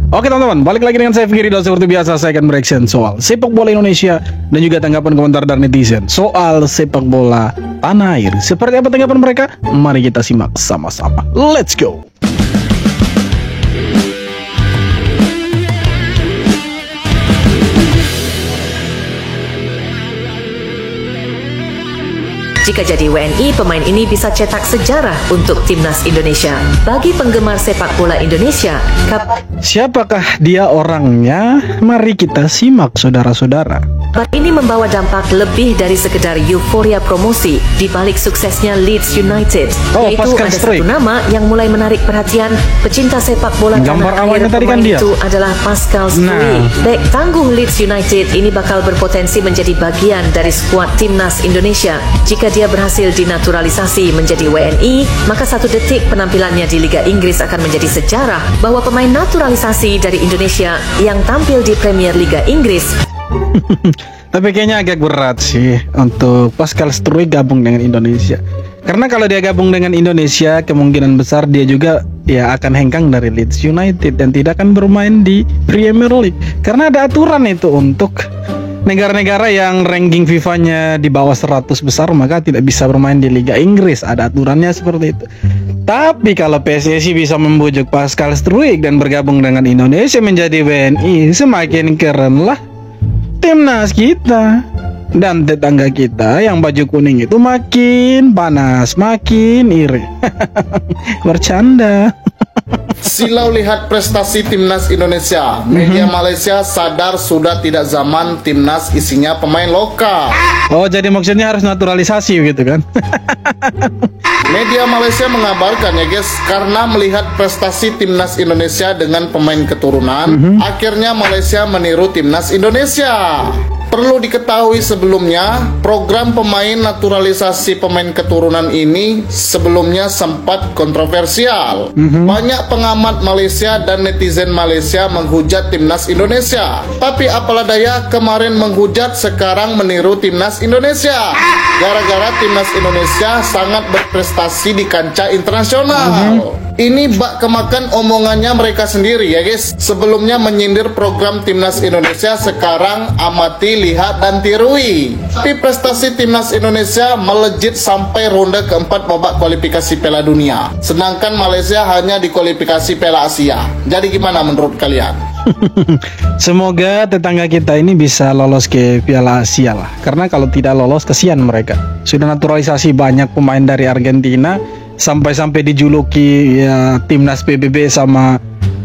Oke teman-teman, balik lagi dengan saya Fikri dan seperti biasa saya akan bereaction soal sepak bola Indonesia dan juga tanggapan komentar dari netizen soal sepak bola tanah air. Seperti apa tanggapan mereka? Mari kita simak sama-sama. Let's go. Jika jadi WNI, pemain ini bisa cetak sejarah untuk timnas Indonesia. Bagi penggemar sepak bola Indonesia, siapakah dia orangnya? Mari kita simak saudara-saudara. kabar ini membawa dampak lebih dari sekedar euforia promosi di balik suksesnya Leeds United. Yaitu Pascal ada Struijk. satu nama yang mulai menarik perhatian pecinta sepak bola Gambar tanah air. awalnya tadi kan Pemain dia. itu adalah Pascal Struijk. Bek tangguh Leeds United ini bakal berpotensi menjadi bagian dari skuad timnas Indonesia. Jika dia berhasil dinaturalisasi menjadi WNI, maka satu detik penampilannya di Liga Inggris akan menjadi sejarah bahwa pemain naturalisasi dari Indonesia yang tampil di Premier Liga Inggris. Tapi kayaknya agak berat sih untuk Pascal Struijk gabung dengan Indonesia. Karena kalau dia gabung dengan Indonesia, kemungkinan besar dia juga akan hengkang dari Leeds United dan tidak akan bermain di Premier League. Karena ada aturan itu untuk negara-negara yang ranking FIFA-nya di bawah 100 besar, maka tidak bisa bermain di Liga Inggris. Ada aturannya seperti itu. Tapi kalau PSSI bisa membujuk Pascal Struijk dan bergabung dengan Indonesia menjadi WNI, semakin keren lah timnas kita. Dan tetangga kita yang baju kuning itu makin panas, makin iri. Bercanda. Silau lihat prestasi timnas Indonesia. Media Malaysia sadar sudah tidak zaman timnas isinya pemain lokal. Oh, jadi maksudnya harus naturalisasi gitu kan? Media Malaysia mengabarkan ya guys, karena melihat prestasi timnas Indonesia dengan pemain keturunan, akhirnya Malaysia meniru timnas Indonesia. Perlu diketahui sebelumnya, program pemain naturalisasi pemain keturunan ini sebelumnya sempat kontroversial. Banyak pengamat Malaysia dan netizen Malaysia menghujat timnas Indonesia. Tapi apalah daya, kemarin menghujat, sekarang meniru timnas Indonesia. Gara-gara timnas Indonesia sangat berprestasi di kancah internasional. Ini bak kemakan omongannya mereka sendiri ya guys. Sebelumnya menyindir program timnas Indonesia, sekarang amati, lihat dan tirui. Tapi prestasi timnas Indonesia melejit sampai ronde keempat babak kualifikasi Piala Dunia. Sedangkan Malaysia hanya di kualifikasi Piala Asia. Jadi gimana menurut kalian? Semoga tetangga kita ini bisa lolos ke Piala Asia lah. Karena kalau tidak lolos kesian mereka. Sudah naturalisasi banyak pemain dari Argentina, sampai-sampai dijuluki timnas PBB sama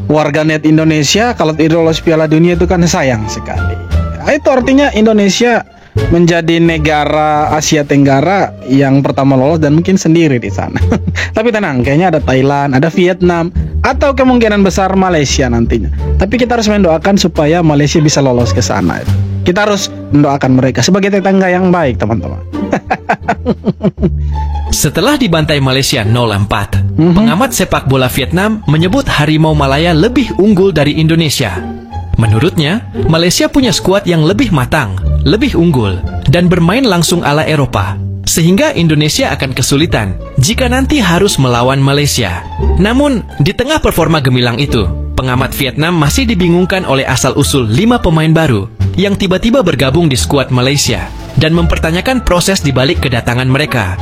warganet Indonesia. Kalau tidak lolos Piala Dunia itu kan sayang sekali. Itu artinya Indonesia menjadi negara Asia Tenggara yang pertama lolos dan mungkin sendiri di sana. Tapi tenang, kayaknya ada Thailand, ada Vietnam, atau kemungkinan besar Malaysia nantinya. Tapi kita harus mendoakan supaya Malaysia bisa lolos ke sana. Kita harus mendoakan mereka sebagai tetangga yang baik, teman-teman. Setelah dibantai Malaysia 0-4, pengamat sepak bola Vietnam menyebut Harimau Malaya lebih unggul dari Indonesia. Menurutnya, Malaysia punya skuad yang lebih matang, lebih unggul, dan bermain langsung ala Eropa. Sehingga Indonesia akan kesulitan jika nanti harus melawan Malaysia. Namun, di tengah performa gemilang itu, pengamat Vietnam masih dibingungkan oleh asal-usul 5 pemain baru yang tiba-tiba bergabung di skuad Malaysia dan mempertanyakan proses di balik kedatangan mereka.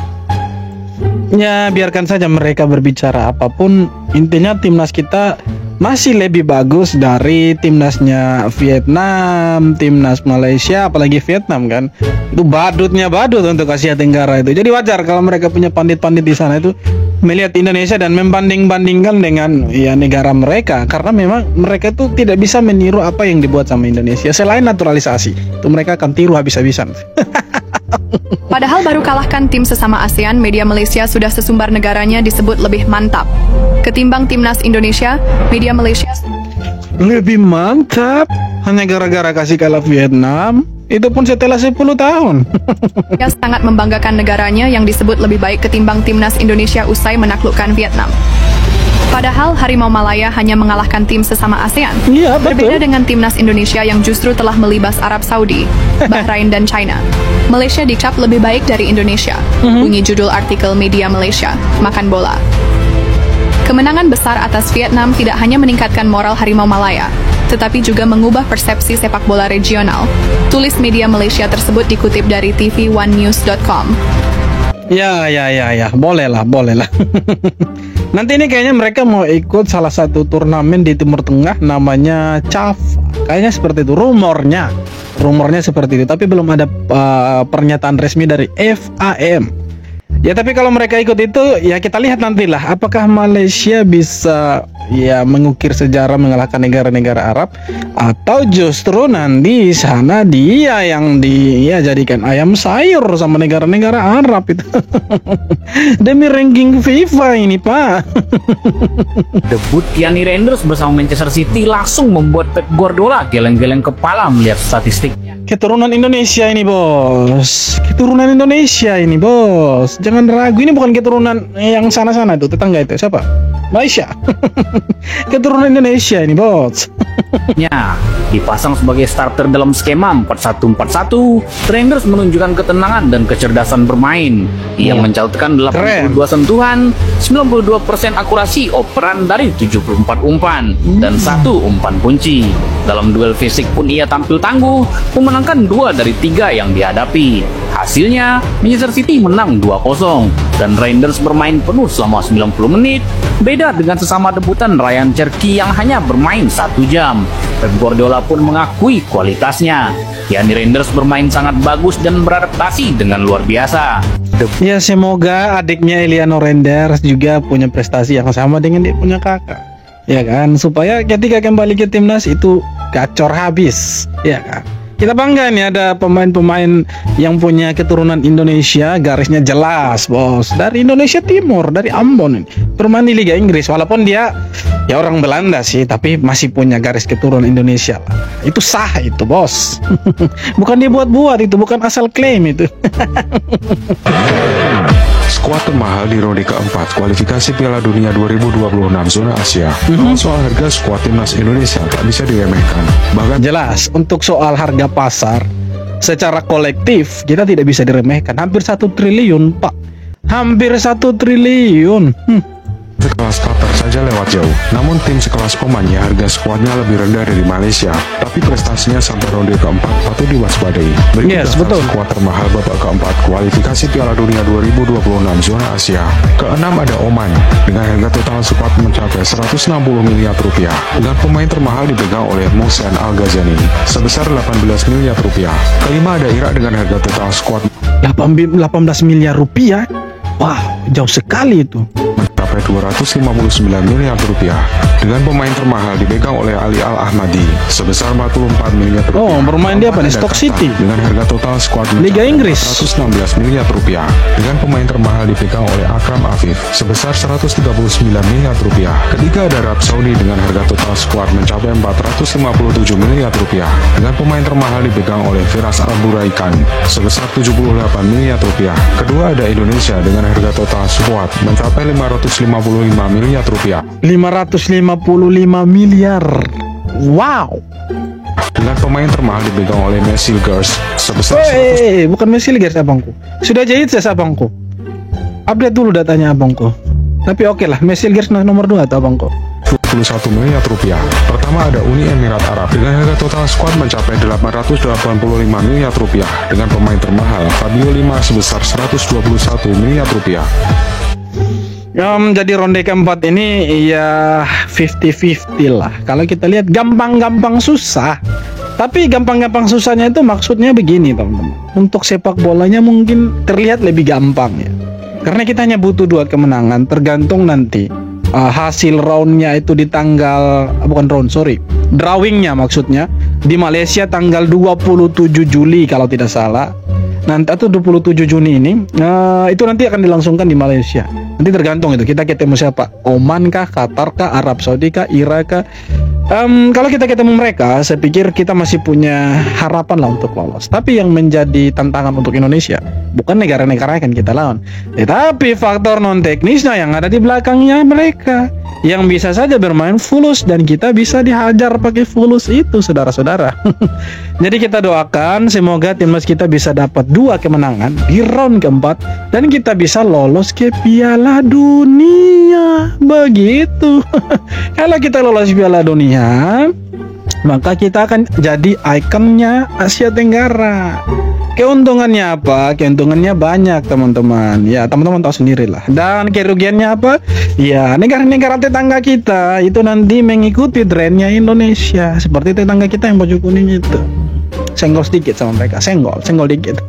Ya, biarkan saja mereka berbicara apapun. Intinya timnas kita masih lebih bagus dari timnasnya Vietnam, timnas Malaysia, apalagi Vietnam kan. Itu badutnya badut untuk Asia Tenggara itu. Jadi wajar kalau mereka punya pandit-pandit di sana itu melihat Indonesia dan membanding-bandingkan dengan negara mereka. Karena memang mereka itu tidak bisa meniru apa yang dibuat sama Indonesia. Selain naturalisasi, itu mereka akan tiru habis-habisan. Padahal baru kalahkan tim sesama ASEAN, media Malaysia sudah sesumbar negaranya disebut lebih mantap. Ketimbang timnas Indonesia, media Malaysia lebih mantap hanya gara-gara kasih kalah Vietnam. Itu pun setelah 10 tahun. sangat membanggakan negaranya yang disebut lebih baik ketimbang timnas Indonesia usai menaklukkan Vietnam. Padahal Harimau Malaya hanya mengalahkan tim sesama ASEAN. Iya, betul. Berbeda dengan timnas Indonesia yang justru telah melibas Arab Saudi, Bahrain dan China. Malaysia dicap lebih baik dari Indonesia. Bunyi judul artikel media Malaysia, Makan Bola. Kemenangan besar atas Vietnam tidak hanya meningkatkan moral Harimau Malaya, tetapi juga mengubah persepsi sepak bola regional. Tulis media Malaysia tersebut dikutip dari tv1news.com. Ya, boleh lah. Nanti ini kayaknya mereka mau ikut salah satu turnamen di Timur Tengah namanya CAF. Kayaknya seperti itu rumornya seperti itu, tapi belum ada pernyataan resmi dari FAM. Ya, tapi kalau mereka ikut itu, ya kita lihat nantilah apakah Malaysia bisa ya mengukir sejarah mengalahkan negara-negara Arab, atau justru nanti sana dia yang jadikan ayam sayur sama negara-negara Arab itu. Demi ranking FIFA ini, Pak. Debut Gianni Reinders bersama Manchester City langsung membuat Pep Guardiola geleng-geleng kepala melihat statistiknya. Keturunan Indonesia ini, bos. Jangan ragu, ini bukan keturunan yang sana-sana tuh, tetangga itu. Siapa? Malaysia. Keturunan Indonesia ini, bos. Dipasang sebagai starter dalam skema 4-1-4-1, Reinders menunjukkan ketenangan dan kecerdasan bermain. Ia mencatatkan 82 sentuhan, 92% akurasi operan dari 74 umpan, dan 1 umpan kunci. Dalam duel fisik pun ia tampil tangguh, memenangkan 2 dari 3 yang dihadapi. Hasilnya, Manchester City menang 2-0, dan Reinders bermain penuh selama 90 menit, beda dengan sesama debutan Ryan Cherki yang hanya bermain 1 jam. Pep Guardiola pun mengakui kualitasnya. Gianni Reinders bermain sangat bagus dan beradaptasi dengan luar biasa. Ya, semoga adiknya Eliano Reinders juga punya prestasi yang sama dengan dia punya kakak. Ya kan, supaya ketika kembali ke timnas itu gacor habis. Ya kan. Kita bangga nih ada pemain-pemain yang punya keturunan Indonesia, garisnya jelas, bos. Dari Indonesia Timur, dari Ambon ini. Bermain di Liga Inggris, walaupun dia ya orang Belanda sih, tapi masih punya garis keturunan Indonesia lah. Itu sah itu, bos. Bukan dia buat-buat itu, bukan asal klaim itu. Skuad termahal di ronde keempat kualifikasi Piala Dunia 2026 zona Asia. Soal harga skuad timnas Indonesia tak bisa diremehkan. Bahkan jelas untuk soal harga pasar secara kolektif kita tidak bisa diremehkan. Hampir 1 triliun, Pak. Hampir 1 triliun. sekelas Qatar saja lewat jauh. Namun tim sekelas Omannya harga skuadnya lebih rendah dari Malaysia, tapi prestasinya sampai ronde keempat patut diwaspadai. Berikut daftar skuad termahal babak keempat kualifikasi Piala Dunia 2026 zona Asia. Keenam ada Oman dengan harga total skuad mencapai 160 miliar rupiah. Dengan pemain termahal dipegang oleh Mohsen Al-Ghazani sebesar 18 miliar rupiah. Kelima ada Irak dengan harga total skuad 18 miliar rupiah. Wow, jauh sekali itu. Mencapai 259 miliar rupiah. Dengan pemain termahal dipegang oleh Ali Al-Ahmadi sebesar 44 miliar rupiah. Oh, bermain dia apa nih? Stoke City. Dengan harga total skuad Liga Inggris 116 miliar rupiah. Dengan pemain termahal dipegang oleh Akram Afif sebesar 139 miliar rupiah. Ketiga ada Arab Saudi dengan harga total skuad mencapai 457 miliar rupiah. Dengan pemain termahal dipegang oleh Firas Al-Buraikan sebesar 78 miliar rupiah. Kedua ada Indonesia dengan harga total skuad mencapai 555 miliar rupiah. 555 miliar. Wow. Dengan pemain termahal dipegang oleh Messi Girls sebesar bukan Messi Girls abangku. Sudah jahit saya abangku. Update dulu datanya abangku. Tapi oke lah, Messi Girls nomor 2 atau abangku. 21 miliar rupiah. Pertama ada Uni Emirat Arab dengan harga total skuad mencapai 885 miliar rupiah. Dengan pemain termahal Fabio Lima sebesar 121 miliar rupiah. Jadi ronde keempat ini ya 50-50 lah. Kalau kita lihat gampang-gampang susah. Tapi gampang-gampang susahnya itu maksudnya begini teman-teman. Untuk sepak bolanya mungkin terlihat lebih gampang ya. Karena kita hanya butuh 2 kemenangan. Tergantung nanti hasil roundnya itu di tanggal drawingnya maksudnya di Malaysia tanggal 27 Juli kalau tidak salah. Nanti atau 27 Juni ini itu nanti akan dilangsungkan di Malaysia. Nanti tergantung itu kita ketemu siapa, Oman kah, Qatar kah, Arab Saudi kah, Irak kah. Kalau kita ketemu mereka, saya pikir kita masih punya harapan lah untuk lolos. Tapi yang menjadi tantangan untuk Indonesia bukan negara-negara yang kita lawan, tetapi faktor non teknisnya yang ada di belakangnya mereka, yang bisa saja bermain fulus dan kita bisa dihajar pakai fulus itu, saudara-saudara. Jadi kita doakan semoga timnas kita bisa dapat 2 kemenangan di round keempat dan kita bisa lolos ke Piala Piala Dunia. Begitu. Kalau kita lolos Piala Dunia, maka kita akan jadi ikonnya Asia Tenggara. Keuntungannya apa? Keuntungannya banyak, teman-teman. Ya, teman-teman tahu sendirilah. Dan kerugiannya apa? Ya, negara-negara tetangga kita itu nanti mengikuti trennya Indonesia. Seperti tetangga kita yang baju kuning itu. Senggol sedikit sama mereka. Senggol dikit.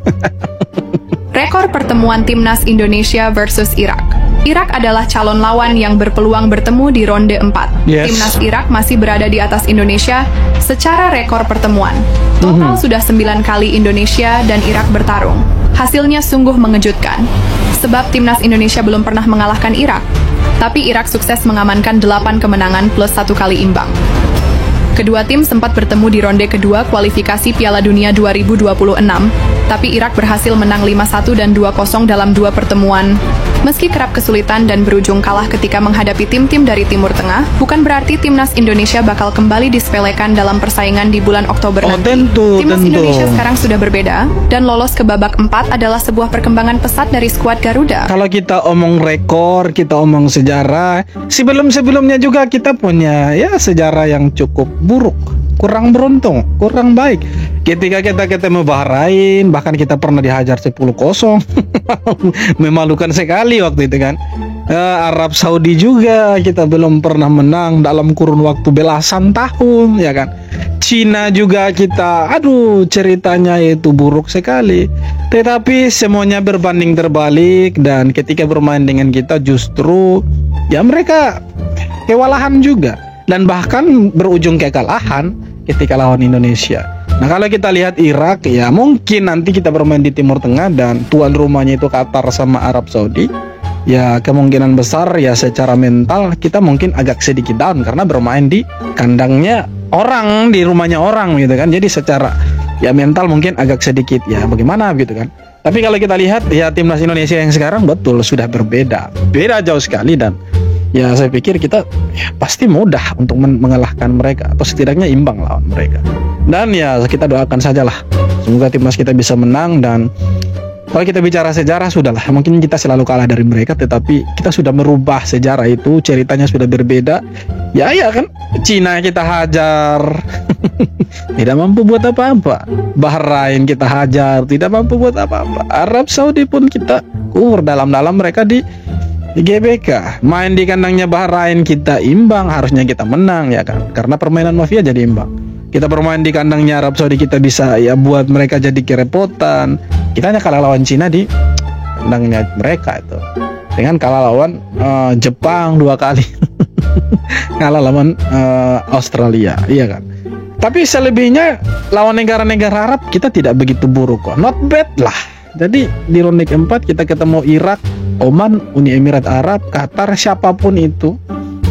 Rekor pertemuan Timnas Indonesia versus Irak. Irak adalah calon lawan yang berpeluang bertemu di ronde 4. Yes. Timnas Irak masih berada di atas Indonesia secara rekor pertemuan. Total sudah 9 kali Indonesia dan Irak bertarung. Hasilnya sungguh mengejutkan. Sebab Timnas Indonesia belum pernah mengalahkan Irak. Tapi Irak sukses mengamankan 8 kemenangan plus 1 kali imbang. Kedua tim sempat bertemu di ronde kedua kualifikasi Piala Dunia 2026, tapi Irak berhasil menang 5-1 dan 2-0 dalam 2 pertemuan. Meski kerap kesulitan dan berujung kalah ketika menghadapi tim-tim dari Timur Tengah, bukan berarti Timnas Indonesia bakal kembali disepelekan dalam persaingan di bulan Oktober nanti. Timnas Indonesia sekarang sudah berbeda, dan lolos ke babak 4 adalah sebuah perkembangan pesat dari skuad Garuda. Kalau kita omong rekor, kita omong sejarah, sebelum-sebelumnya juga kita punya ya sejarah yang cukup buruk, kurang beruntung, kurang baik. Ketika kita ketemu Bahrain, bahkan kita pernah dihajar 10-0. Memalukan sekali waktu itu kan. Arab Saudi juga kita belum pernah menang dalam kurun waktu belasan tahun, ya kan. Cina juga kita, ceritanya itu buruk sekali. Tetapi semuanya berbanding terbalik, dan ketika bermain dengan kita justru ya mereka kewalahan juga, dan bahkan berujung kekalahan ketika lawan Indonesia. Nah, kalau kita lihat Irak, ya mungkin nanti kita bermain di Timur Tengah dan tuan rumahnya itu Qatar sama Arab Saudi. Ya kemungkinan besar ya secara mental kita mungkin agak sedikit down karena bermain di kandangnya orang, di rumahnya orang gitu kan. Jadi secara ya mental mungkin agak sedikit ya bagaimana gitu kan. Tapi kalau kita lihat ya timnas Indonesia yang sekarang betul sudah berbeda. Beda jauh sekali, dan ya saya pikir kita ya, pasti mudah untuk mengalahkan mereka atau setidaknya imbang lawan mereka. Dan ya kita doakan sajalah semoga timnas kita bisa menang. Dan kalau kita bicara sejarah, sudahlah, mungkin kita selalu kalah dari mereka, tetapi kita sudah merubah sejarah itu, ceritanya sudah berbeda. Ya kan, Cina kita hajar tidak mampu buat apa-apa. Bahrain kita hajar, tidak mampu buat apa-apa. Arab Saudi pun kita dalam-dalam mereka di GBK. Main di kandangnya Bahrain kita imbang, harusnya kita menang ya kan, karena permainan mafia jadi imbang. Kita bermain di kandangnya Arab Saudi, kita bisa ya buat mereka jadi kerepotan. Kita hanya kalah lawan Cina di kandangnya mereka itu, dengan kalah lawan Jepang 2 kali. Kalah lawan Australia, iya kan. Tapi selebihnya lawan negara-negara Arab kita tidak begitu buruk kok, not bad lah. Jadi di ronde keempat kita ketemu Irak, Oman, Uni Emirat Arab, Qatar, siapapun itu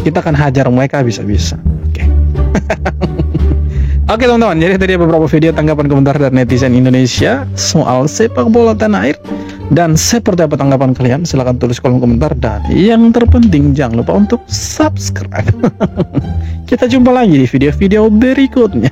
kita akan hajar mereka bisa-bisa. Oke. Oke teman-teman, jadi tadi beberapa video tanggapan komentar dari netizen Indonesia soal sepak bola tanah air. Dan seperti apa tanggapan kalian? Silahkan tulis kolom komentar. Dan yang terpenting jangan lupa untuk subscribe. Kita jumpa lagi di video-video berikutnya.